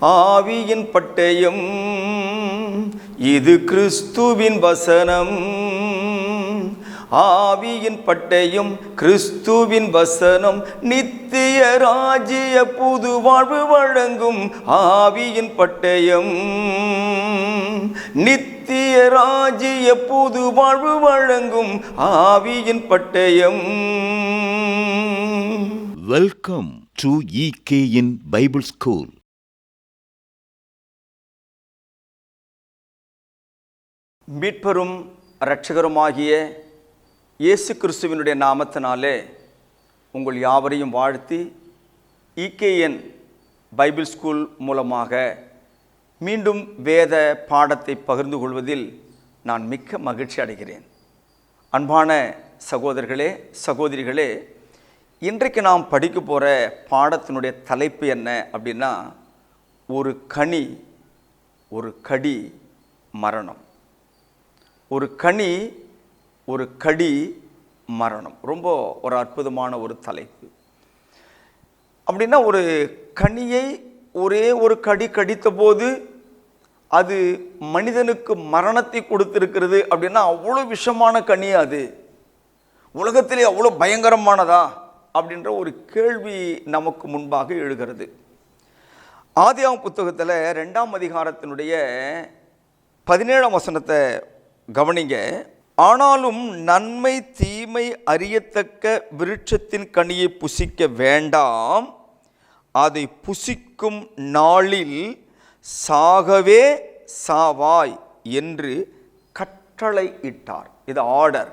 ஆவியின் பட்டயம் இது கிறிஸ்துவின் வசனம். ஆவியின் பட்டயம் கிறிஸ்துவின் வசனம் நித்திய ராஜ்ய புது வாழ்வு வழங்கும். ஆவியின் பட்டயம் நித்திய ராஜ்ய புது வாழ்வு வழங்கும். ஆவியின் பட்டயம். Welcome to EKN Bible school. மீட்பரும் இரட்சகருமாகிய இயேசு கிறிஸ்துவினுடைய நாமத்தினாலே உங்கள் யாவரையும் வாழ்த்தி EKN பைபிள் ஸ்கூல் மூலமாக மீண்டும் வேத பாடத்தை பகிர்ந்து கொள்வதில் நான் மிக்க மகிழ்ச்சி அடைகிறேன். அன்பான சகோதரர்களே, சகோதரிகளே, இன்றைக்கு நாம் படிக்க போகிற பாடத்தினுடைய தலைப்பு என்ன அப்படின்னா, ஒரு கனி, ஒரு கடி, மரணம். ஒரு கனி, ஒரு கடி, மரணம். ரொம்ப ஒரு அற்புதமான ஒரு தலைப்பு. அப்படின்னா ஒரு கனியை ஒரே ஒரு கடி கடித்த போது அது மனிதனுக்கு மரணத்தை கொடுத்திருக்கிறது அப்படின்னா அவ்வளோ விஷமான கனி. அது உலகத்திலே அவ்வளோ பயங்கரமானதா அப்படின்ற ஒரு கேள்வி நமக்கு முன்பாக எழுகிறது. ஆதியாகமம் புத்தகத்தில் 2ஆம் அதிகாரத்தினுடைய 17ஆம் வசனத்தை கவனிங்க. ஆனாலும் நன்மை தீமை அறியத்தக்க விருட்சத்தின் கனியை புசிக்க வேண்டாம், அதை புசிக்கும் நாளில் சாகவே சாவாய் என்று கட்டளை இட்டார். இது ஆர்டர்.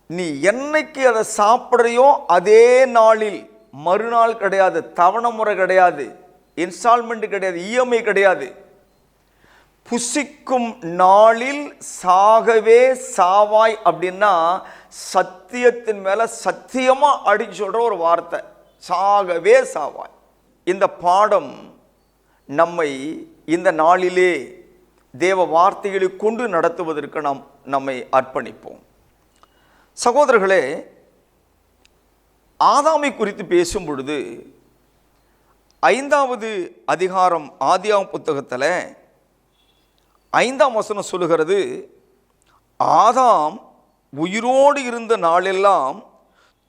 நீ என்னைக்கு அதை சாப்பிட்றியோ அதே நாளில், மறுநாள் கிடையாது, தவணை முறை கிடையாது, இன்ஸ்டால்மெண்ட் கிடையாது, EMI கிடையாது, புசிக்கும் நாளில் சாகவே சாவாய் அப்படின்னா சத்தியத்தின் மேல சத்தியமா அடிச்சு சொல்ற ஒரு வார்த்தை, சாகவே சாவாய். இந்த பாடம் நம்மை இந்த நாளிலே தேவ வார்த்தைகளை கொண்டு நடத்துவதற்கு நாம் நம்மை அர்ப்பணிப்போம். சகோதரர்களே, ஆதாமை குறித்து பேசும் பொழுது 5ஆவது அதிகாரம் ஆதியாகமம் புத்தகத்தில் 5ஆம் வசனம் சொல்லுகிறது, ஆதாம் உயிரோடு இருந்த நாளெல்லாம்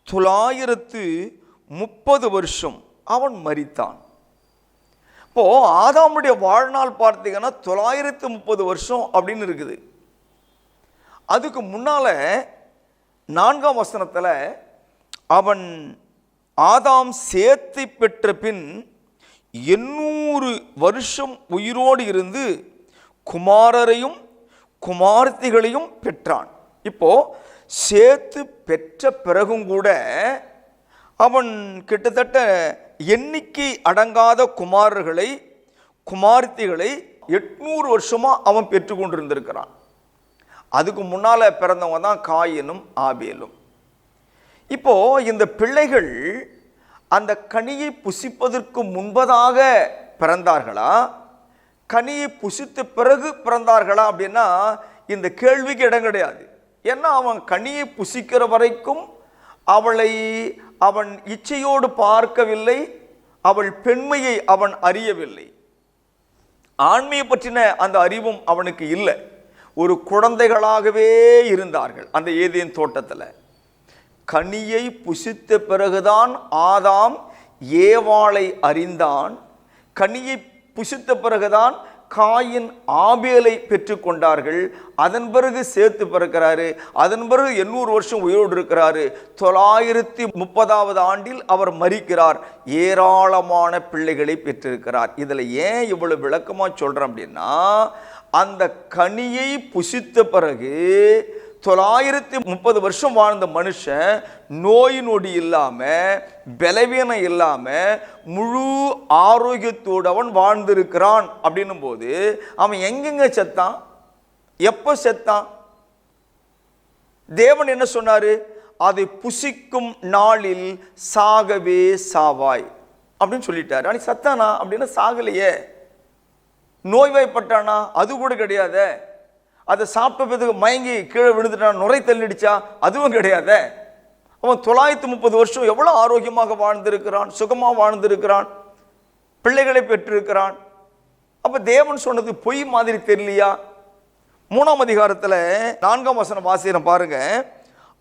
930 வருஷம் அவன் மரித்தான். இப்போ ஆதாமுடைய வாழ்நாள் பார்த்தீங்கன்னா 930 வருஷம் அப்படின்னு இருக்குது. அதுக்கு முன்னால 4ஆம் வசனத்தில் அவன் ஆதாம் சேத்தை பெற்ற பின் 800 வருஷம் உயிரோடு இருந்து குமாரரையும் குமார்த்திகளையும் பெற்றான். இப்போ சேத்து பெற்ற பிறகும் கூட அவன் கிட்டத்தட்ட எண்ணிக்கை அடங்காத குமாரர்களை குமார்த்திகளை 800 வருஷமா அவன் பெற்று கொண்டிருந்திருக்கிறான். அதுக்கு முன்னால பிறந்தவங்க தான் காயினும் ஆபேலும். இப்போ இந்த பிள்ளைகள் அந்த கனியை புசிப்பதற்கு முன்பதாக பிறந்தார்களா, கனியை புசித்த பிறகு பிறந்தார்களா அப்படின்னா இந்த கேள்விக்கு இடம் கிடையாது. ஏன்னா அவன் கனியை புசிக்கிற வரைக்கும் அவளை அவன் இச்சையோடு பார்க்கவில்லை, அவள் பெண்மையை அவன் அறியவில்லை, ஆண்மையை பற்றின அந்த அறிவும் அவனுக்கு இல்லை. ஒரு குழந்தைகளாகவே இருந்தார்கள் அந்த ஏதேன் தோட்டத்தில். கனியை புசித்த பிறகுதான் ஆதாம் ஏவாளை அறிந்தான். கனியை புசித்த பிறகுதான் காயின் ஆபேலை பெற்றுக்கொண்டார்கள். அதன் பிறகு சேத்து பிறக்கிறாரு. அதன் பிறகு 800 வருஷம் உயிரோடு இருக்கிறாரு. 930வது ஆண்டில் அவர் மரிக்கிறார். ஏராளமான பிள்ளைகளை பெற்றிருக்கிறார். இதில் ஏன் இவ்வளவு விளக்கமாக சொல்கிறேன் அப்படின்னா, அந்த கனியை புசித்த பிறகு 930 வருஷம் வாழ்ந்த மனுஷன் நோய் நொடி இல்லாம, பலவீனம் இல்லாம, முழு ஆரோக்கியத்தோடு அவன் வாழ்ந்திருக்கிறான். அப்படின்னும் போது அவன் எங்கெங்க செத்தான், எப்ப செத்தான்? தேவன் என்ன சொன்னாரு? அதை புசிக்கும் நாளில் சாகவே சாவாய் அப்படின்னு சொல்லிட்டாரு. அன்னைக்கு சத்தானா அப்படின்னா சாகலையே. நோய்வாய்ப்பட்டானா? அது கூட கிடையாது. அதை சாப்பிட்டதுக்கு மயங்கி கீழே விழுந்துட்டான், நுரை தள்ளிடுச்சா? அதுவும் கிடையாது. அவன் 930 வருஷம் எவ்வளோ ஆரோக்கியமாக வாழ்ந்திருக்கிறான், சுகமாக வாழ்ந்திருக்கிறான், பிள்ளைகளை பெற்றிருக்கிறான். அப்ப தேவன் சொன்னது பொய் மாதிரி தெரியலையா? 3ஆம் அதிகாரத்தில் 4ஆம் வசனம் வாசிக்கிறேன் பாருங்க.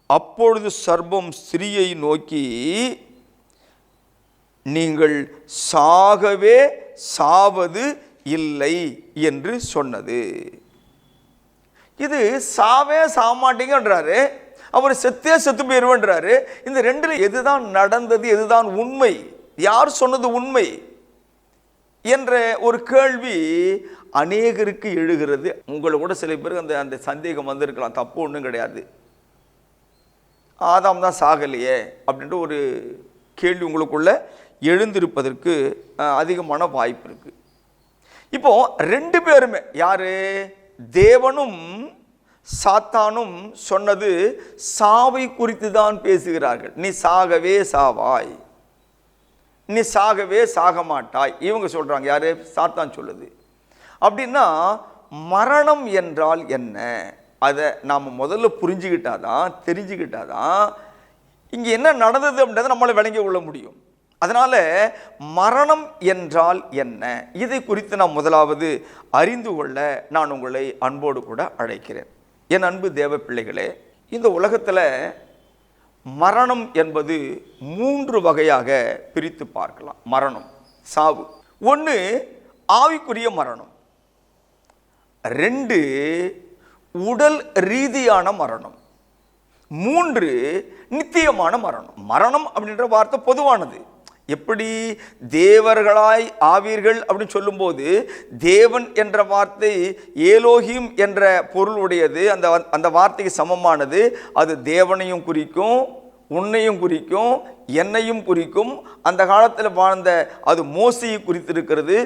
அப்பொழுது சர்ப்பம் ஸ்திரியை நோக்கி, நீங்கள் சாகவே சாவது இல்லை என்று சொன்னது. இது சாவே சாமாட்டீங்கன்றாரு, அவர் செத்தே செத்து போயிருவேன்றாரு. இந்த ரெண்டுல எதுதான் நடந்தது, எதுதான் உண்மை, யார் சொன்னது உண்மை என்ற ஒரு கேள்வி அநேகருக்கு எழுகிறது. உங்களை கூட சில பேருக்கு அந்த அந்த சந்தேகம் வந்திருக்கலாம். தப்பு ஒன்றும் கிடையாது, ஆதாம் தான் சாகலையே அப்படின்ற ஒரு கேள்வி உங்களுக்குள்ள எழுந்திருப்பதற்கு அதிகமான வாய்ப்பு இருக்கு. இப்போ ரெண்டு பேருமே யாரு, தேவனும் சாத்தானும் சொன்னது சாவை குறித்து தான் பேசுகிறார்கள். நீ சாகவே சாவாய், நீ சாகவே சாக மாட்டாய், இவங்க சொல்றாங்க. யாரு? சாத்தான் சொல்லுது. அப்படின்னா மரணம் என்றால் என்ன, அதை நாம் முதல்ல புரிஞ்சுக்கிட்டாதான், தெரிஞ்சுக்கிட்டாதான் இங்கே என்ன நடந்தது அப்படின்றத நம்மளை விளங்கி கொள்ள முடியும். அதனால மரணம் என்றால் என்ன, இதை குறித்து நான் முதலாவது அறிந்து கொள்ள நான் உங்களை அன்போடு கூட அழைக்கிறேன். என் அன்பு தேவ பிள்ளைகளே, இந்த உலகத்தில் மரணம் என்பது 3 வகையாக பிரித்து பார்க்கலாம். மரணம், சாவு. 1 ஆவிக்குரிய மரணம், 2 உடல் ரீதியான மரணம், 3 நித்தியமான மரணம். மரணம் அப்படின்ற வார்த்தை பொதுவானது. எப்படி தேவர்களாய் ஆவீர்கள் அப்படின்னு சொல்லும்போது தேவன் என்ற வார்த்தை ஏலோஹிம் என்ற பொருள் உடையது, அந்த வார்த்தைக்கு சமமானது. அது தேவனையும் குறிக்கும், உன்னையும் குறிக்கும், என்னையும் குறிக்கும். அந்த காலத்தில் வாழ்ந்த அது மோசையை குறித்திருக்கிறது.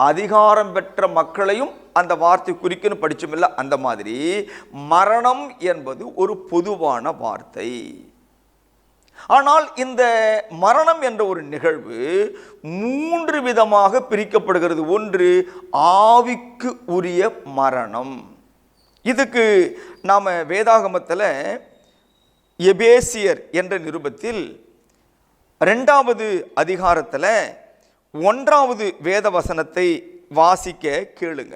அதிகாரம் பெற்ற மக்களையும் அந்த வார்த்தை குறிக்குன்னு படிச்சோமில்ல, அந்த மாதிரி மரணம் என்பது ஒரு பொதுவான வார்த்தை. ஆனால் இந்த மரணம் என்ற ஒரு நிகழ்வு 3 விதமாக பிரிக்கப்படுகிறது. 1 ஆவிக்கு உரிய மரணம். இதுக்கு நாம வேதாகமத்தில் எபேசியர் என்ற நிருபத்தில் 2வது அதிகாரத்தில் 1வது வேத வசனத்தை வாசிக்க கேளுங்க.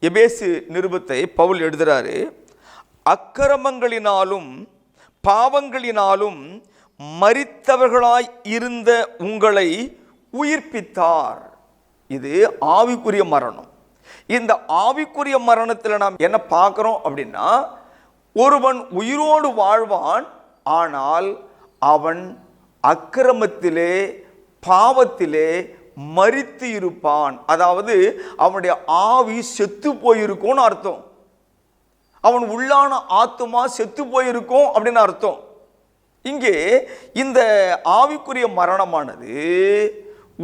எபேசு நிருபத்தை பவுல் எழுதுறாரு. அக்கிரமங்களினாலும் பாவங்களினாலும் மரித்தவர்களாய் இருந்த உங்களை உயிர்ப்பித்தார். இது ஆவிக்குரிய மரணம். இந்த ஆவிக்குரிய மரணத்தில் நாம் என்ன பார்க்கிறோம் அப்படின்னா, ஒருவன் உயிரோடு வாழ்வான், ஆனால் அவன் அக்கிரமத்திலே பாவத்திலே மரித்து இருப்பான். அதாவது அவனுடைய ஆவி செத்து போயிருக்கும்னு அர்த்தம். அவன் உள்ளான ஆத்துமா செத்து போயிருக்கும் அப்படின்னு அர்த்தம். இங்கே இந்த ஆவிக்குரிய மரணமானது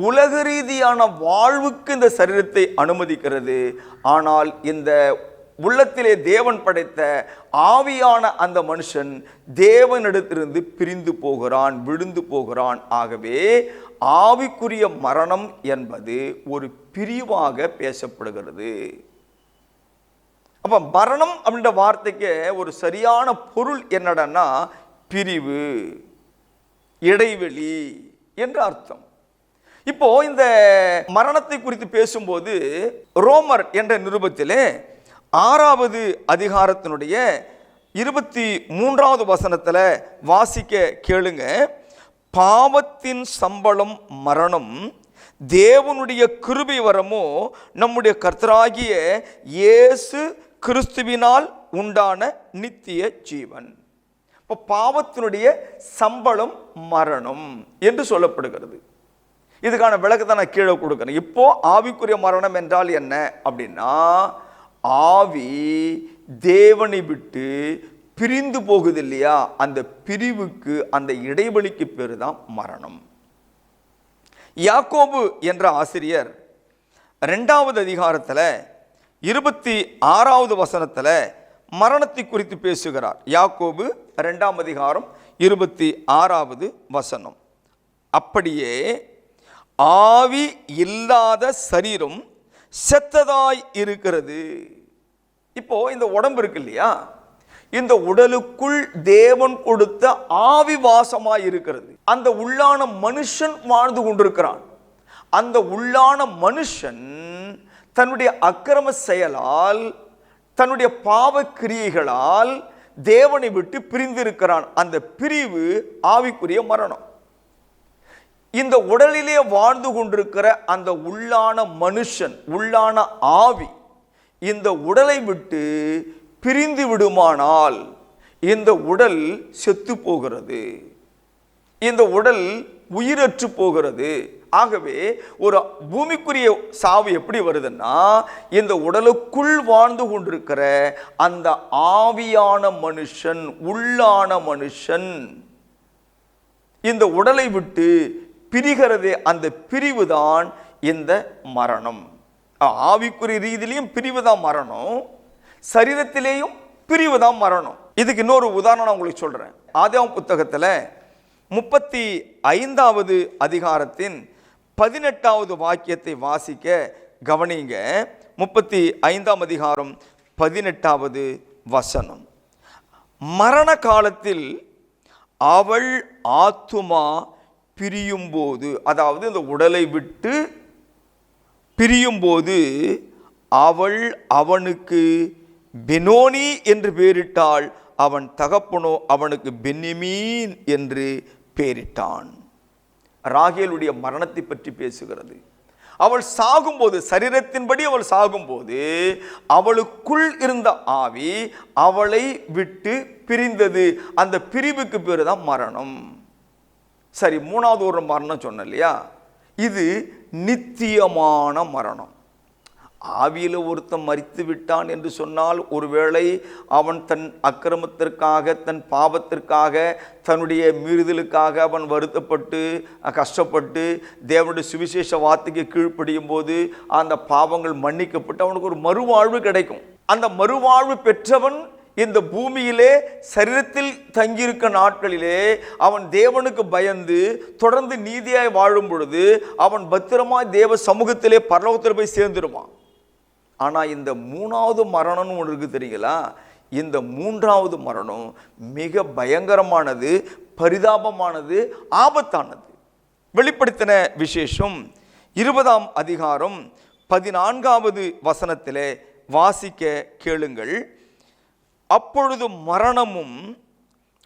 உலக ரீதியான வாழ்வுக்கு இந்த சரீரத்தை அனுமதிக்கிறது. ஆனால் இந்த உள்ளத்திலே தேவன் படைத்த ஆவியான அந்த மனுஷன் தேவனிடத்திலிருந்து பிரிந்து போகிறான், விழுந்து போகிறான். ஆகவே ஆவிக்குரிய மரணம் என்பது ஒரு பிரிவாக பேசப்படுகிறது. அப்ப மரணம் அப்படின்ற வார்த்தைக்கு ஒரு சரியான பொருள் என்னடா, பிரிவு, இடைவெளி என்று அர்த்தம். இப்போ இந்த மரணத்தை குறித்து பேசும்போது ரோமர் என்ற நிருபத்திலே 6வது அதிகாரத்தினுடைய 23வது வசனத்தில் வாசிக்க கேளுங்க. பாவத்தின் சம்பளம் மரணம், தேவனுடைய கிருபை வரமோ நம்முடைய கர்த்தராகிய இயேசு கிறிஸ்துவினால் உண்டான நித்திய ஜீவன். இப்போ பாவத்தினுடைய சம்பளம் மரணம் என்று சொல்லப்படுகிறது. இதுக்கான விளக்கத்தை நான் கீழே கொடுக்கிறேன். இப்போ ஆவிக்குரிய மரணம் என்றால் என்ன அப்படின்னா, ஆவி தேவனை விட்டு பிரிந்து போகுது இல்லையா, அந்த பிரிவுக்கு, அந்த இடைவெளிக்கு பேரு தான் மரணம். யாக்கோபு என்ற ஆசிரியர் 2வது அதிகாரத்தில் 26வது வசனத்தில் மரணத்தை குறித்து பேசுகிறார். யாக்கோபு 2ஆம் அதிகாரம் 26வது வசனம். அப்படியே ஆவி இல்லாத சரீரம் செத்ததாய் இருக்கிறது. இப்போ இந்த உடம்பு இருக்கு இல்லையா, இந்த உடலுக்குள் தேவன் கொடுத்த ஆவி வாசமாய் இருக்கிறது. அந்த உள்ளான மனுஷன் வாழ்ந்து கொண்டிருக்கிறான். அந்த உள்ளான மனுஷன் தன்னுடைய அக்கிரம செயலால், தன்னுடைய பாவ கிரியைகளால் தேவனை விட்டு பிரிந்திருக்கிறான். அந்த பிரிவு ஆவிக்குரிய மரணம். இந்த உடலிலே வாழ்ந்து கொண்டிருக்கிற அந்த உள்ளான மனுஷன், உள்ளான ஆவி இந்த உடலை விட்டு பிரிந்து விடுமானால் இந்த உடல் செத்து போகிறது, இந்த உடல் உயிரற்று போகிறது. ஆகவே ஒரு பூமிக்குரிய சாவு எப்படி வருதுன்னா, இந்த உடலுக்குள் வாழ்ந்து கொண்டிருக்கிற அந்த ஆவியான மனுஷன், உள்ளான மனுஷன் இந்த உடலை விட்டு பிரிகிறதே, அந்த பிரிவு தான் இந்த மரணம். ஆவிக்குரிய ரீதியிலையும் பிரிவு தான் மரணம், சரீரத்திலேயும் பிரிவு தான் மரணம். இதுக்கு இன்னொரு உதாரணம் உங்களுக்கு சொல்றேன். ஆதியாகமம் புத்தகத்தில் 35வது அதிகாரத்தின் 18வது வாக்கியத்தை வாசிக்க கவனிங்க. 35ஆம் அதிகாரம் 18வது வசனம். மரண காலத்தில் அவள் ஆத்துமா பிரியும் போது, அதாவது இந்த உடலை விட்டு பிரியும் போது, அவள் அவனுக்கு பெனோனி என்று பெயரிட்டாள். அவன் தகப்பனோ அவனுக்கு பென்யமீன் என்று பெயரிட்டான். ராகேலுடைய மரணத்தை பற்றி பேசுகிறது. அவள் சாகும்போது, சரீரத்தின்படி அவள் சாகும்போது, அவளுக்குள் இருந்த ஆவி அவளை விட்டு பிரிந்தது. அந்த பிரிவுக்கு பேரு தான் மரணம். சரி, மூணாவது ஒரு மரணம் சொன்ன இல்லையா, இது நித்தியமான மரணம். ஆவியில் ஒருத்தன் மரித்து விட்டான் என்று சொன்னால், ஒருவேளை அவன் தன் அக்கிரமத்திற்காக, தன் பாவத்திற்காக, தன்னுடைய மீறுதலுக்காக அவன் வருத்தப்பட்டு கஷ்டப்பட்டு தேவனுடைய சுவிசேஷ வார்த்தைக்கு கீழ்ப்படியும் போது அந்த பாவங்கள் மன்னிக்கப்பட்டு அவனுக்கு ஒரு மறுவாழ்வு கிடைக்கும். அந்த மறுவாழ்வு பெற்றவன் இந்த பூமியிலே சரீரத்தில் தங்கியிருக்க நாட்களிலே அவன் தேவனுக்கு பயந்து தொடர்ந்து நீதியாய் வாழும் பொழுது அவன் பத்திரமாய் தேவ சமூகத்திலே பரலோகத்தில் போய் சேர்ந்துருவான். ஆனால் இந்த மூணாவது மரணம்னு ஒன்று இருக்கு தெரியுங்களா? இந்த மூன்றாவது மரணம் மிக பயங்கரமானது, பரிதாபமானது, ஆபத்தானது. வெளிப்படுத்தின விசேஷம் 20ஆம் அதிகாரம் 14வது வசனத்திலே வாசிக்க கேளுங்கள். அப்பொழுது மரணமும்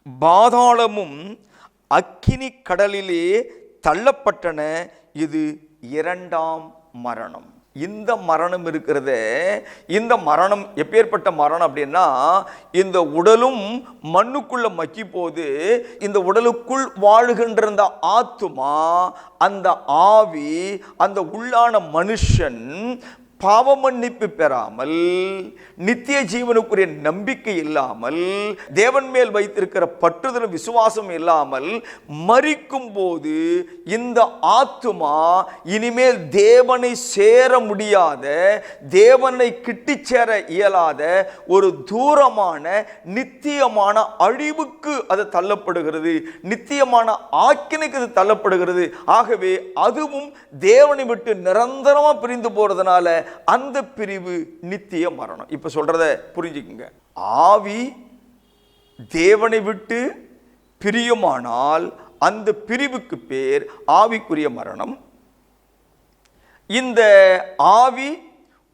பாதாளமும் அக்கினி கடலிலே தள்ளப்பட்டன. இது இரண்டாம் மரணம். இந்த மரணம் இருக்கிறதே, இந்த மரணம் எப்பேற்பட்ட மரணம் அப்படின்னா, இந்த உடலும் மண்ணுக்குள்ள மக்கி போது இந்த உடலுக்குள் வாழுகின்ற அந்த ஆத்துமா, அந்த ஆவி, அந்த உள்ளான மனுஷன் பாவ மன்னிப்பு பெறாமல், நித்திய ஜீவனுக்குரிய நம்பிக்கை இல்லாமல், தேவன் மேல் வைத்திருக்கிற பற்றுதல் விசுவாசம் இல்லாமல் மரிக்கும் போது இந்த ஆத்துமா இனிமேல் தேவனை சேர முடியாத, தேவனை கிட்டி சேர இயலாத ஒரு தூரமான நித்தியமான அழிவுக்கு அது தள்ளப்படுகிறது, நித்தியமான ஆக்கினைக்கு அது தள்ளப்படுகிறது. ஆகவே அதுவும் தேவனை விட்டு நிரந்தரமா பிரிந்து போறதுனால அந்த பிரிவு நித்திய மரணம். இப்ப சொல்றத புரிஞ்சுக்குங்க. ஆவி தேவனை விட்டு பிரியுமானால் அந்த பிரிவுக்கு பேர் ஆவிக்குரிய மரணம். இந்த ஆவி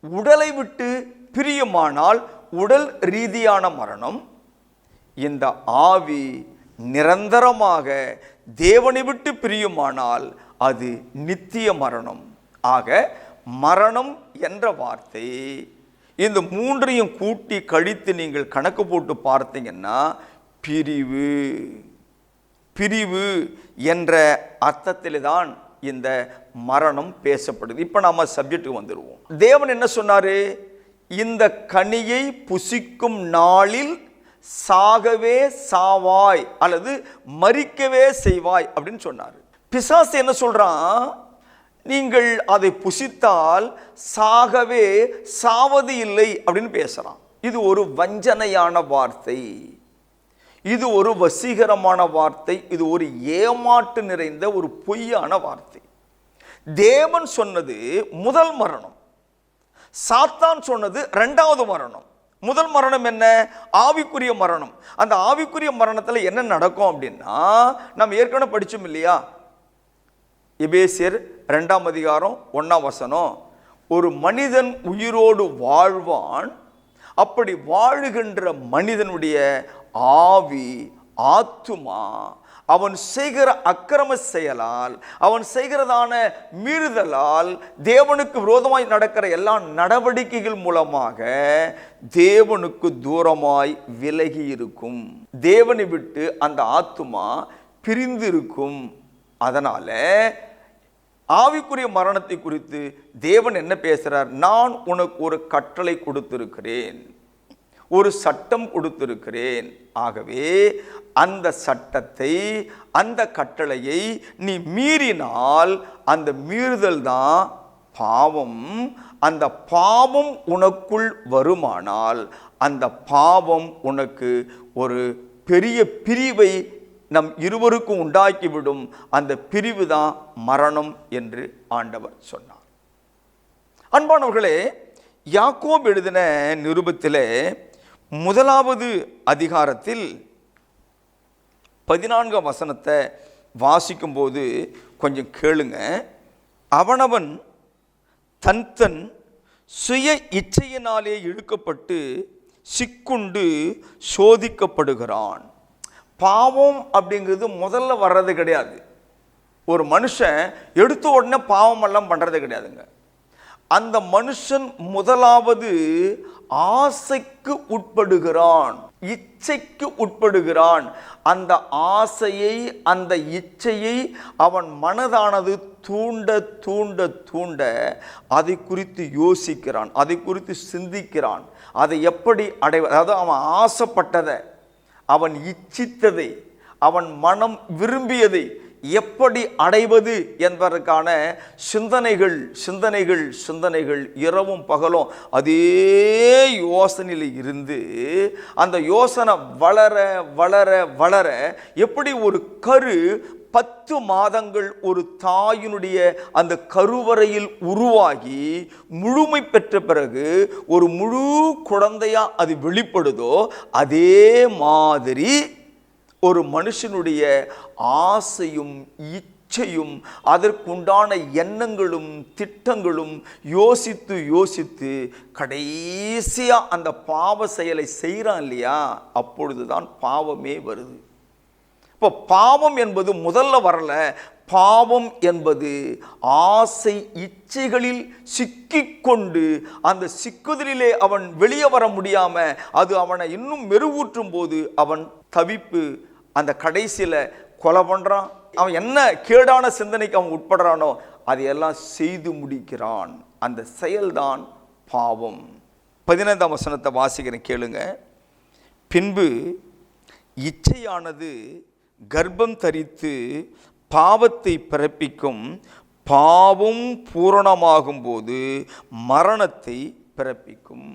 உடலை விட்டு பிரியுமானால் உடல் ரீதியான மரணம். இந்த ஆவி நிரந்தரமாக தேவனை விட்டு பிரியுமானால் அது நித்திய மரணம். ஆக மரணம் என்ற வார்த்தை இந்த மூன்றையும் கூட்டி கழித்து நீங்கள் கணக்கு போட்டு பார்த்தீங்கன்னா பிரிவு, பிரிவு என்ற அர்த்தத்தில் தான் இந்த மரணம் பேசப்படுது. இப்போ நாம சப்ஜெக்ட்டுக்கு வந்துடுவோம். தேவன் என்ன சொன்னாரு? இந்த கனியை புசிக்கும் நாளில் சாகவே சாவாய் அல்லது மரிக்கவே செய்வாய் அப்படின்னு சொன்னார். பிசாசு என்ன சொல்றான்? நீங்கள் அதை புசித்தால் சாகவே சாவது இல்லை அப்படின்னு பேசுறான். இது ஒரு வஞ்சனையான வார்த்தை, இது ஒரு வசீகரமான வார்த்தை, இது ஒரு ஏமாற்று நிறைந்த ஒரு பொய்யான வார்த்தை. தேவன் சொன்னது முதல் மரணம், சாத்தான் சொன்னது இரண்டாவது மரணம். முதல் மரணம் என்ன? ஆவிக்குரிய மரணம். அந்த ஆவிக்குரிய மரணத்தில் என்ன நடக்கும் அப்படின்னா, நம்ம ஏற்கனவே படிச்சோம் இல்லையா? எபேசியர் 2ஆம் அதிகாரம் 1ஆம் வசனம், ஒரு மனிதன் உயிரோடு வாழ்வான். அப்படி வாழுகின்ற மனிதனுடைய ஆவி, ஆத்துமா, அவன் செய்கிற அக்கிரம செயலால், அவன் செய்கிறதான மீறுதலால், தேவனுக்கு விரோதமாய் நடக்கிற எல்லா நடவடிக்கைகள் மூலமாக தேவனுக்கு தூரமாய் விலகி இருக்கும். தேவனை விட்டு அந்த ஆத்துமா பிரிந்து இருக்கும். அதனால ஆவிக்குரிய மரணத்தை குறித்து தேவன் என்ன பேசுறார்? நான் உனக்கு ஒரு கட்டளை கொடுத்திருக்கிறேன், ஒரு சட்டம் கொடுத்திருக்கிறேன். ஆகவே அந்த சட்டத்தை, அந்த கட்டளையை நீ மீறினால் அந்த மீறுதல் தான் பாவம். அந்த பாவம் உனக்குள் வருமானால் அந்த பாவம் உனக்கு ஒரு பெரிய பிரிவை நம் இருவருக்கும் உண்டாக்கிவிடும். அந்த பிரிவு தான் மரணம் என்று ஆண்டவர் சொன்னார். அன்பானவர்களே, யாக்கோபு எழுதின நிருபத்திலே 1வது அதிகாரத்தில் 14 வசனத்தை வாசிக்கும்போது கொஞ்சம் கேளுங்க. அவனவன் தன் சுய இச்சையினாலே இழுக்கப்பட்டு சிக்குண்டு சோதிக்கப்படுகிறான். பாவம் அப்படிங்கிறது முதல்ல வர்றது கிடையாது. ஒரு மனுஷன் எடுத்த உடனே பாவம் எல்லாம் பண்றது கிடையாதுங்க. அந்த மனுஷன் முதலாவது ஆசைக்கு உட்படுகிறான், இச்சைக்கு உட்படுகிறான். அந்த ஆசையை, அந்த இச்சையை அவன் மனதானது தூண்ட தூண்ட தூண்ட அதை குறித்து யோசிக்கிறான், அதை குறித்து சிந்திக்கிறான். அதை எப்படி அடைவது, அதாவது அவன் ஆசைப்பட்டதை, அவன் இச்சித்ததை, அவன் மனம் விரும்பியதை எப்படி அடைவது என்பதற்கான சிந்தனைகள் சிந்தனைகள் சிந்தனைகள் இரவும் பகலும் அதே யோசனையில் இருந்து அந்த யோசனை வளர வளர வளர எப்படி ஒரு கரு 10 மாதங்கள் ஒரு தாயினுடைய அந்த கருவறையில் உருவாகி முழுமை பெற்ற பிறகு ஒரு முழு குழந்தையா அது வெளிப்படுதோ, அதே மாதிரி ஒரு மனுஷனுடைய ஆசையும் இச்சையும் அதற்குண்டான எண்ணங்களும் திட்டங்களும் யோசித்து யோசித்து கடைசியா அந்த பாவ செயலை செய்கிறான் இல்லையா, அப்பொழுதுதான் பாவமே வருது. இப்போ பாவம் என்பது முதல்ல வரல. பாவம் என்பது ஆசை இச்சைகளில் சிக்கிக்கொண்டு அந்த சிக்குதலிலே அவன் வெளியே வர முடியாம அது அவனை இன்னும் மெருகூற்றும் போது அவன் தவிப்பு, அந்த கடைசியில கொலை பண்றான். அவன் என்ன கேடான சிந்தனைக்கு அவன் உட்படுறானோ அதையெல்லாம் செய்து முடிக்கிறான். அந்த செயல்தான் பாவம். 15ஆம் வசனத்தை வாசிக்கிறேன், கேளுங்க. பின்பு இச்சையானது கர்ப்பம் தரித்து பாவத்தை பிறப்பிக்கும், பாவம் பூரணமாகும் போது மரணத்தை பிறப்பிக்கும்.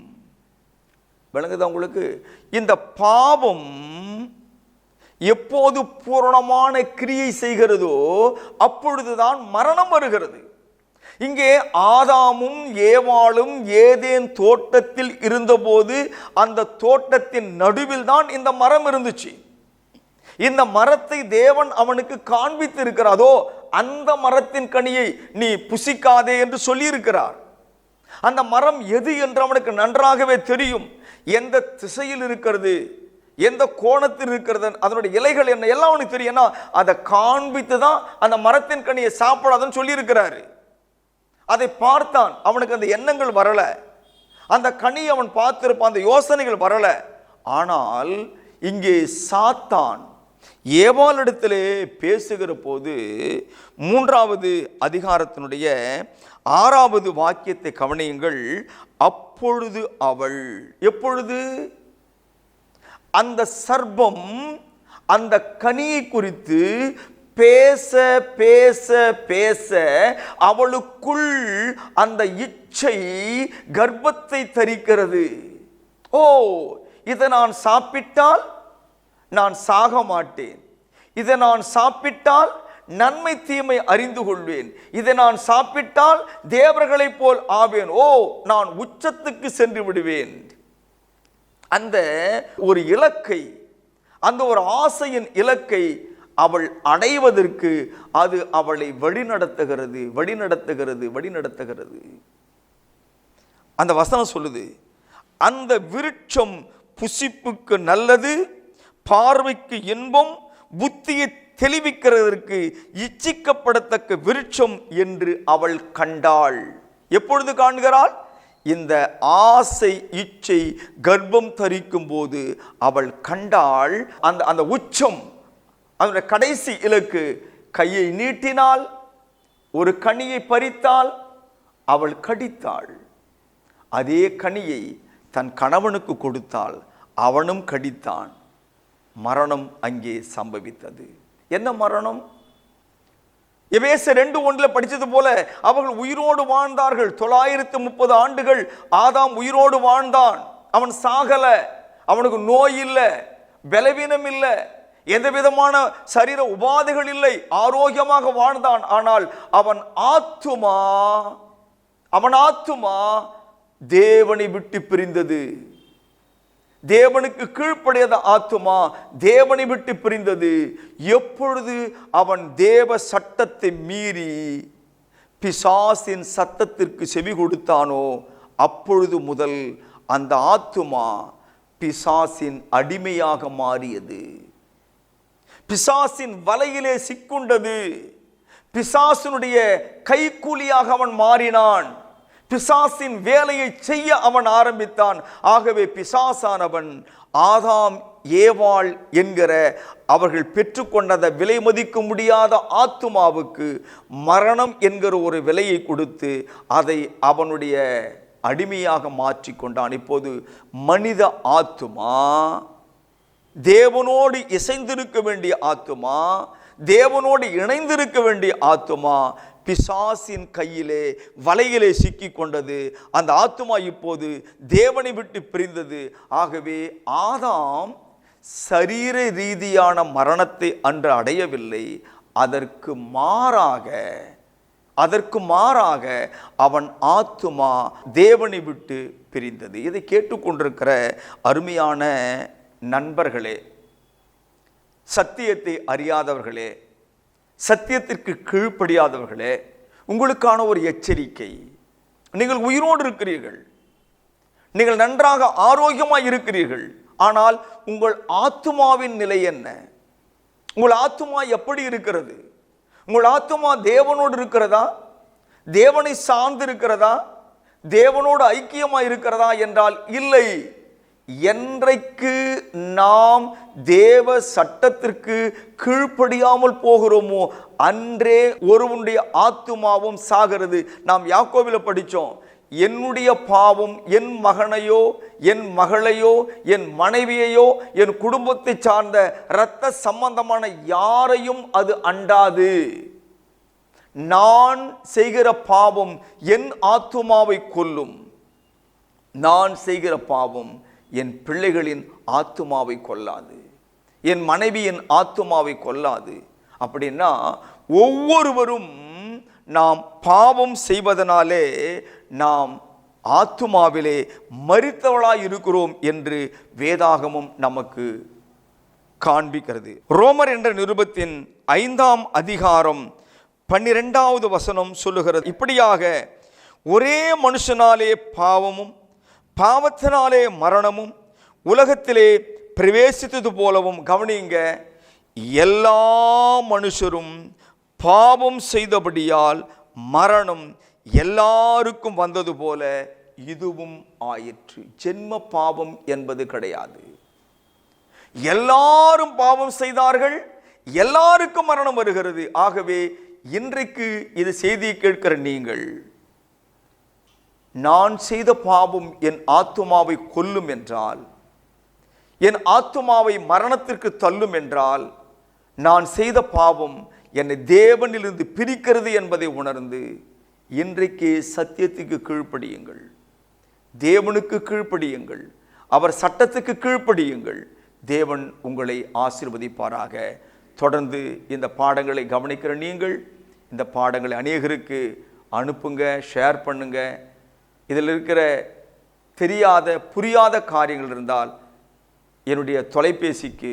விளங்குதா உங்களுக்கு? இந்த பாவம் எப்போது பூரணமான கிரியை செய்கிறதோ அப்பொழுதுதான் மரணம் வருகிறது. இங்கே ஆதாமும் ஏவாளும் ஏதேன் தோட்டத்தில் இருந்தபோது அந்த தோட்டத்தின் நடுவில் தான் இந்த மரம் இருந்துச்சு. இந்த மரத்தை தேவன் அவனுக்கு காண்பித்து இருக்கிறாரோ, அந்த மரத்தின் கனியை நீ புசிக்காதே என்று சொல்லி இருக்கிறார். அந்த மரம் எது என்று அவனுக்கு நன்றாகவே தெரியும். எந்த திசையில் இருக்கிறது, எந்த கோணத்தில் இருக்கிறது, அதனுடைய இலைகள் என்ன எல்லாம் அவனுக்கு தெரியும். அதை காண்பித்து தான் அந்த மரத்தின் கனியை சாப்பிடாதுன்னு சொல்லி இருக்கிறாரு. அதை பார்த்தான், அவனுக்கு அந்த எண்ணங்கள் வரல, அந்த கனி அவன் பார்த்திருப்பான், அந்த யோசனைகள் வரல. ஆனால் இங்கே சாத்தான் ஏவாளிடத்திலே பேசுகிற போது 3வது அதிகாரத்தினுடைய 6வது வாக்கியத்தை கவனியுங்கள். அப்பொழுது அவள், எப்பொழுது? அந்த சர்ப்பம் அந்த கனியை குறித்து பேச பேச பேச அவளுக்குள் அந்த இச்சை கர்ப்பத்தை தரிக்கிறது. ஓ, இதை நான் சாப்பிட்டால் நான் சாக மாட்டேன், இதை நான் சாப்பிட்டால் நன்மை தீமை அறிந்து கொள்வேன், இதை நான் சாப்பிட்டால் தேவர்களைப் போல் ஆவேன், ஓ நான் உச்சத்துக்கு சென்று விடுவேன். அந்த ஒரு இலக்கை, அந்த ஒரு ஆசையின் இலக்கை அவள் அடைவதற்கு அது அவளை வழிநடத்துகிறது வழிநடத்துகிறது வழிநடத்துகிறது. அந்த வசனம் சொல்லுது, அந்த விருட்சம் புசிப்புக்கு நல்லது, பார்வைக்கு இன்பம், புத்தியை தெளிவிக்கிறதற்கு இச்சிக்கப்படத்தக்க விருட்சம் என்று அவள் கண்டாள். எப்பொழுது காண்கிறாள்? இந்த ஆசை இச்சை கர்ப்பம் தரிக்கும் போது அவள் கண்டாள். அந்த உச்சம், அதனுடைய கடைசி இலக்கு. கையை நீட்டினாள், ஒரு கனியை பறித்தாள், அவள் கடித்தாள். அதே கனியை தன் கணவனுக்கு கொடுத்தாள், அவனும் கடித்தான். மரணம் அங்கே சம்பவித்தது. என்ன மரணம்? எபேசியர் 2:1 படிச்சது போல அவர்கள் உயிரோடு வாழ்ந்தார்கள். 930 ஆண்டுகள் ஆதாம் உயிரோடு வாழ்ந்தான். அவன் சாகல, அவனுக்கு நோய் இல்லை, பலவீனம் இல்லை, எந்த விதமான சரீர உபாதைகள் இல்லை, ஆரோக்கியமாக வாழ்ந்தான். ஆனால் அவன் ஆத்துமா தேவனை விட்டு பிரிந்தது. தேவனுக்கு கீழ்ப்படியாத ஆத்துமா தேவனை விட்டு பிரிந்தது. எப்பொழுது அவன் தேவ சட்டத்தை மீறி பிசாசின் சத்தத்திற்கு செவி கொடுத்தானோ அப்பொழுது முதல் அந்த ஆத்துமா பிசாசின் அடிமையாக மாறியது. பிசாசின் வலையிலே சிக்குண்டது. பிசாசினுடைய கைக்கூலியாக அவன் மாறினான். பிசாசின் வேலையை செய்ய அவன் ஆரம்பித்தான். ஆகவே பிசாசானவன் ஆதாம் ஏவாள் என்கிற அவர்கள் பெற்றுக்கொண்ட விலை மதிக்க முடியாத ஆத்துமாவுக்கு மரணம் என்கிற ஒரு விலையை கொடுத்து அதை அவனுடைய அடிமையாக மாற்றிக்கொண்டான். இப்போது மனித ஆத்துமா, தேவனோடு இசைந்திருக்க வேண்டிய ஆத்துமா, தேவனோடு இணைந்திருக்க வேண்டிய ஆத்துமா பிசாசின் கையிலே வலையிலே சிக்கி கொண்டது. அந்த ஆத்துமா இப்போது தேவனை விட்டு பிரிந்தது. ஆகவே ஆதாம் சரீர ரீதியான மரணத்தை அன்று அடையவில்லை. அதற்கு மாறாக அவன் ஆத்துமா தேவனை விட்டு பிரிந்தது. இதை கேட்டுக்கொண்டிருக்கிற அருமையான நண்பர்களே, சத்தியத்தை அறியாதவர்களே, சத்தியத்திற்கு கீழ்ப்படியாதவர்களே, உங்களுக்கான ஒரு எச்சரிக்கை. நீங்கள் உயிரோடு இருக்கிறீர்கள், நீங்கள் நன்றாக ஆரோக்கியமாக இருக்கிறீர்கள். ஆனால் உங்கள் ஆத்துமாவின் நிலை என்ன? உங்கள் ஆத்துமா எப்படி இருக்கிறது? உங்கள் ஆத்துமா தேவனோடு இருக்கிறதா? தேவனை சார்ந்து இருக்கிறதா? தேவனோடு ஐக்கியமாக இருக்கிறதா என்றால் இல்லை. என்றைக்கு நாம் தேவ சட்டத்திற்கு கீழ்ப்படியாமல் போகிறோமோ அன்றே ஒருவனுடைய ஆத்துமாவும் சாகிறது. நாம் யாக்கோபில் படித்தோம், என்னுடைய பாவம் என் மகனையோ என் மகளையோ என் மனைவியையோ என் குடும்பத்தை சார்ந்த இரத்த சம்பந்தமான யாரையும் அது அண்டாது. நான் செய்கிற பாவம் என் ஆத்துமாவை கொல்லும், நான் செய்கிற பாவம் என் பிள்ளைகளின் ஆத்துமாவை கொல்லாது, என் மனைவியின் ஆத்துமாவை கொல்லாது. அப்படின்னா ஒவ்வொருவரும் நாம் பாவம் செய்வதனாலே நாம் ஆத்துமாவிலே மரித்தவளாய் இருக்கிறோம் என்று வேதாகமும் நமக்கு காண்பிக்கிறது. ரோமர் என்ற நிருபத்தின் 5ஆம் அதிகாரம் 12வது வசனம் சொல்லுகிறது, இப்படியாக ஒரே மனுஷனாலே பாவமும் பாவத்தினாலே மரணமும் உலகத்திலே பிரவேசித்தது போலவும், கவனிங்க, எல்லா மனுஷரும் பாவம் செய்தபடியால் மரணம் எல்லாருக்கும் வந்தது போல இதுவும் ஆயிற்று. ஜென்ம பாவம் என்பது கிடையாது. எல்லாரும் பாவம் செய்தார்கள், எல்லாருக்கும் மரணம் வருகிறது. ஆகவே இன்றைக்கு இது செய்தியை கேட்கிற நீங்கள், நான் செய்த பாவம் என் ஆத்துமாவை கொல்லும் என்றால், என் ஆத்துமாவை மரணத்திற்கு தள்ளும் என்றால், நான் செய்த பாவம் என்னை தேவனிலிருந்து பிரிக்கிறது என்பதை உணர்ந்து இன்றைக்கு சத்தியத்துக்கு கீழ்ப்படியுங்கள், தேவனுக்கு கீழ்ப்படியுங்கள், அவர் சட்டத்துக்கு கீழ்ப்படியுங்கள். தேவன் உங்களை ஆசீர்வதிப்பாராக. தொடர்ந்து இந்த பாடங்களை கவனிக்கிற நீங்கள் இந்த பாடங்களை அநேகருக்கு அனுப்புங்க, ஷேர் பண்ணுங்க. இதில் இருக்கிற தெரியாத புரியாத காரியங்கள் இருந்தால் என்னுடைய தொலைபேசிக்கு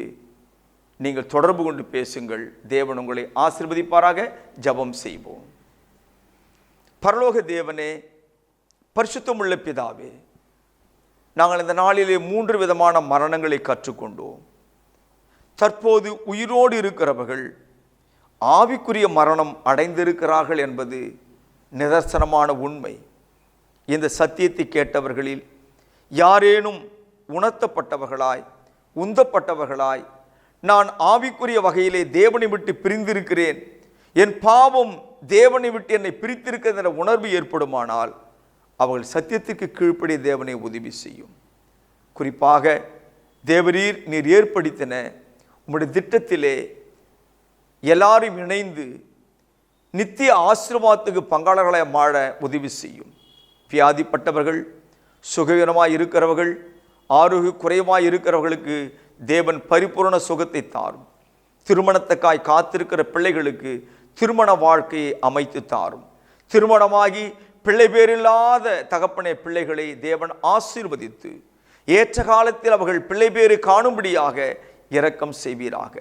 நீங்கள் தொடர்பு கொண்டு பேசுங்கள். தேவன் உங்களை ஆசீர்வதிப்பாராக. ஜெபம் செய்வோம். பரலோக தேவனே, பரிசுத்தமுள்ள பிதாவே, நாங்கள் இந்த நாளிலே 3 விதமான மரணங்களை கற்றுக்கொண்டோம். தற்போது உயிரோடு இருக்கிறவர்கள் ஆவிக்குரிய மரணம் அடைந்திருக்கிறார்கள் என்பது நிதர்சனமான உண்மை. இந்த சத்தியத்தை கேட்டவர்களில் யாரேனும் உணர்த்தப்பட்டவர்களாய், உந்தப்பட்டவர்களாய், நான் ஆவிக்குரிய வகையிலே தேவனை விட்டு பிரிந்திருக்கிறேன், என் பாவம் தேவனை விட்டு என்னை பிரித்திருக்கிற உணர்வு ஏற்படுமானால் அவர்கள் சத்தியத்திற்கு கீழ்ப்படி தேவனை உதவி செய்யும். குறிப்பாக தேவரீர் நீர் ஏற்படுத்தின உம்முடைய திட்டத்திலே எல்லாரும் இணைந்து நித்திய ஆசீர்வாதத்துக்கு பங்காளர்களை மாற உதவி செய்யும். வியாதிப்பட்டவர்கள், சுகவீனமாய் இருக்கிறவர்கள், ஆரோக்கிய குறைவாய் இருக்கிறவர்களுக்கு தேவன் பரிபூரண சுகத்தை தாரும். திருமணத்துக்காய் காத்திருக்கிற பிள்ளைகளுக்கு திருமண வாழ்க்கையை அமைத்து தாரும். திருமணமாகி பிள்ளை பேரில்லாத தகப்பனே பிள்ளைகளை தேவன் ஆசீர்வதித்து ஏற்ற காலத்தில் அவர்கள் பிள்ளை பேறு காணும்படியாக இரக்கம் செய்வீராக.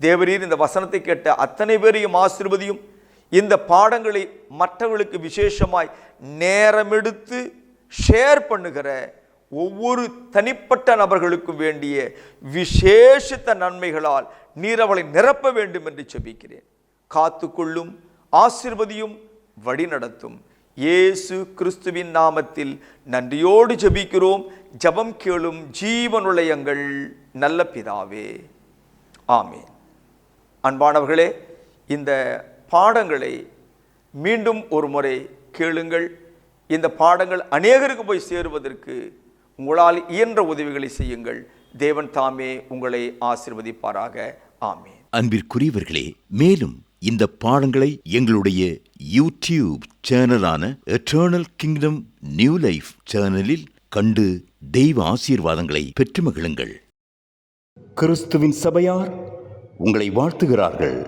தேவரீர் இந்த வசனத்தை கேட்ட அத்தனை பேரையும் ஆசீர்வதியும். இந்த பாடங்களை மற்றவர்களுக்கு விசேஷமாய் நேரமெடுத்து ஷேர் பண்ணுகிற ஒவ்வொரு தனிப்பட்ட நபர்களுக்கும் வேண்டிய விசேஷித்த நன்மைகளால் நீர் அவளை நிரப்ப வேண்டும் என்று ஜெபிக்கிறேன். காத்துக்கொள்ளும், ஆசீர்வதியும், வழிநடத்தும். இயேசு கிறிஸ்துவின் நாமத்தில் நன்றியோடு ஜெபிக்கிறோம். ஜெபம் கேளும் ஜீவனுள்ள எங்கள் நல்ல பிதாவே, ஆமீன். அன்பானவர்களே, இந்த பாடங்களை மீண்டும் ஒரு முறை கேளுங்கள். இந்த பாடங்கள் அநேகருக்கு போய் சேருவதற்கு உங்களால் இயன்ற உதவிகளை செய்யுங்கள். தேவன் தாமே உங்களை ஆசீர்வதிப்பாராக. ஆமீன். அன்பிற்குரியவர்களே, மேலும் இந்த பாடங்களை எங்களுடைய யூடியூப் சேனலான எட்டர்னல் கிங்டம் நியூ லைஃப் சேனலில் கண்டு தெய்வ ஆசீர்வாதங்களை பெற்று மகிழுங்கள். கிறிஸ்துவின் சபையார் உங்களை வாழ்த்துகிறார்கள்.